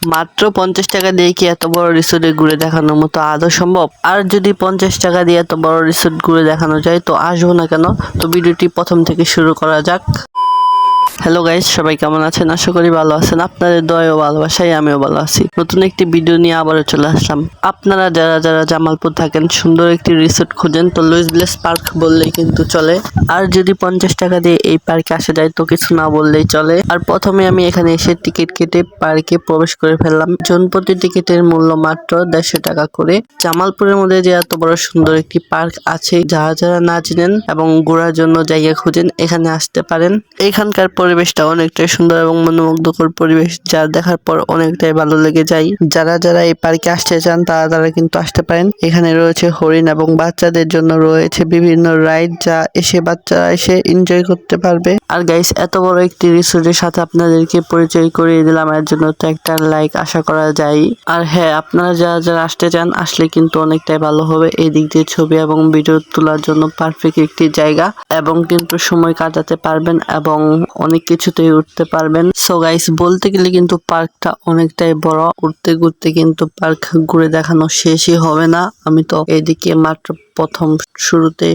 মাত্র 50 টাকা দিয়ে কি এত বড় রিসোর্টে ঘুরে দেখানোর মতো আদৌ সম্ভব? আর যদি 50 টাকা দিয়ে এত বড় রিসোর্ট ঘুরে দেখানো যায় তো আসবো না কেন? তো ভিডিওটি প্রথম থেকে শুরু করা যাক। হ্যালো গাইস, সবাই কেমন আছেন? আশা করি ভালো আছেন। আপনাদের দয়া ও ভালোবাসায় আমিও ভালো আছি। নতুন একটি ভিডিও নিয়ে আবারও চলে আসলাম। আপনারা যারা জামালপুর থাকেন, সুন্দর একটি রিসোর্ট খুঁজেন তো লুইস ভিলেজ পার্ক বললেই কিন্তু চলে। আর যদি 50 টাকা দিয়ে এই পার্কে আসা যায় তো কিছু না বললেই চলে। আর প্রথমে আমি এখানে এসে টিকিট কেটে পার্কে প্রবেশ করে ফেললাম। জনপ্রতি টিকিটের মূল্য মাত্র 150 টাকা করে। জামালপুরের মধ্যে যে এত বড় সুন্দর একটি পার্ক আছে, যারা না চিনেন এবং ঘোরার জন্য জায়গা খুঁজেন, এখানে আসতে পারেন। এখানকার পরিবেশটা অনেকটাই সুন্দর এবং মনোমুগ্ধকর পরিবেশ, যা দেখার পর অনেকটাই ভালো লেগে যায়। যারা এই পার্কে আসতে চান তারা কিন্তু আসতে পারেন। এখানে রয়েছে হরিণ এবং বাচ্চাদের জন্য রয়েছে বিভিন্ন রাইড, যা বাচ্চারা এসে এনজয় করতে পারবে। আর গাইস, এত বড় একটি রিসোর্টের সাথে আপনাদেরকে পরিচয় করিয়ে দিলাম, এর জন্য তো একটা লাইক আশা করা যায়। আর হ্যাঁ, আপনারা যারা আসতে চান আসলে কিন্তু অনেকটাই ভালো হবে। এই দিক দিয়ে ছবি এবং ভিডিও তোলার জন্য পারফেক্ট একটি জায়গা, এবং কিন্তু সময় কাটাতে পারবেন এবং অনেক কিছুতেই উঠতে পারবেন। সো গাইস, বলতে গেলে কিন্তু পার্কটা অনেকটাই বড়। উঠতে ঘুরতে কিন্তু পার্ক ঘুরে দেখানো শেষই হবে না। আমি তো এদিকে মাত্র প্রথম শুরুতে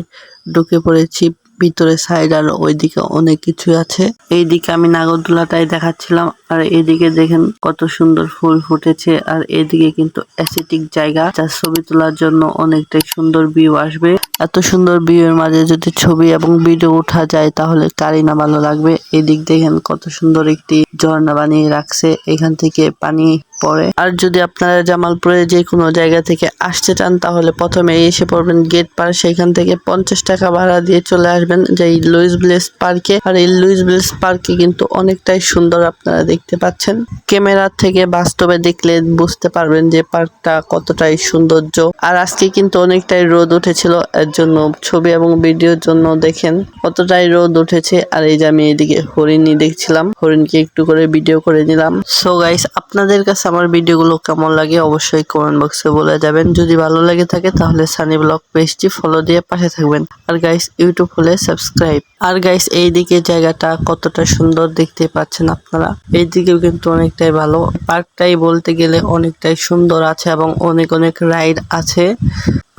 ঢুকে পড়েছি। ভিতরে সাইড আর ওইদিকে অনেক কিছু আছে। এইদিকে আমি নাগরদোলাটাই দেখাচ্ছিলাম, আর এইদিকে দেখেন কত সুন্দর ফুল ফুটেছে। আর এইদিকে কিন্তু অ্যাসথেটিক জায়গা, যা ছবি তোলার জন্য অনেকটাই সুন্দর ভিউ আসবে। এত সুন্দর ভিউ এর মাঝে যদি ছবি এবং ভিডিও ওঠা যায় তাহলে কারই না ভালো লাগবে। এদিক দেখেন কত সুন্দর একটি ঝর্ণা বানিয়ে রাখছে, এখান থেকে পানি পড়ে। আর যদি আপনারা জামালপুরে যে কোনো জায়গা থেকে আসতে চান তাহলে প্রথমে এসে পড়বেন গেট পার, সেখান থেকে 50 টাকা ভাড়া দিয়ে চলে আসবেন যে লুইস ভিলেজ পার্কে। আর এই লুইস ভিলেজ পার্কে কিন্তু অনেকটাই সুন্দর, আপনারা দেখতে পাচ্ছেন। ক্যামেরা থেকে বাস্তবে দেখলে বুঝতে পারবেন যে পার্কটা কতটাই সৌন্দর্য। আর আজকে কিন্তু অনেকটাই রোদ উঠেছিল, এর জন্য ছবি এবং ভিডিওর জন্য দেখেন কতটাই রোদ উঠেছে। আর এই যে আমি এদিকে হরিণই দেখছিলাম, হরিণকে একটু করে ভিডিও করে নিলাম। সো গাইস, আপনাদের কাছে আমার ভিডিওগুলো কেমন লাগে অবশ্যই কমেন্ট বক্সে বলে যাবেন। যদি ভালো লাগে থাকে তাহলে সানি ব্লগ পেজটি ফলো দিয়ে পাশে থাকবেন। আর গাইস, ইউটিউব হলে সাবস্ক্রাইব। আর গাইস, এইদিকে জায়গাটা কতটা সুন্দর দেখতে পাচ্ছেন আপনারা। এইদিকেও কিন্তু অনেকটাই ভালো। পার্কটাই বলতে গেলে অনেকটাই সুন্দর আছে এবং অনেক রাইড আছে।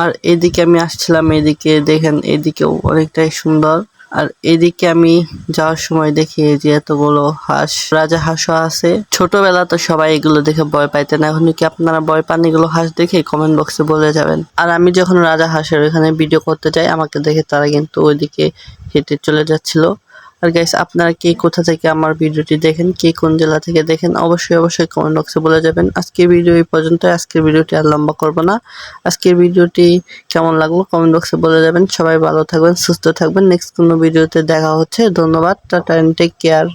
আর এদিকে আমি আসছিলাম, এদিকে দেখেন এদিকেও অনেকটাই সুন্দর। আর এদিকে আমি যাওয়ার সময় দেখি যে এতগুলো হাঁস, রাজা হাঁসও আছে। ছোটবেলা তো সবাই এগুলো দেখে ভয় পাইতেন, এখন কি আপনারা ভয় পান এগুলো হাঁস দেখে? কমেন্ট বক্সে বলে যাবেন। আর আমি যখন রাজা হাঁসের এখানে ভিডিও করতে যাই, আমাকে দেখে তারা কিন্তু ওইদিকে হেঁটে চলে যাচ্ছিল। আর গাইস, আপনারা কে কোথা থেকে আমার ভিডিওটি দেখেন, কে কোন জেলা থেকে দেখেন অবশ্যই কমেন্ট বক্সে বলে যাবেন। আজকের ভিডিও এই পর্যন্ত। আজকের ভিডিওটি আর লম্বা করব না। আজকের ভিডিওটি কেমন লাগলো কমেন্ট বক্সে বলে যাবেন। সবাই ভালো থাকবেন, সুস্থ থাকবেন। নেক্সট কোনো ভিডিওতে দেখা হচ্ছে। ধন্যবাদ, টাটা এন্ড টেক কেয়ার।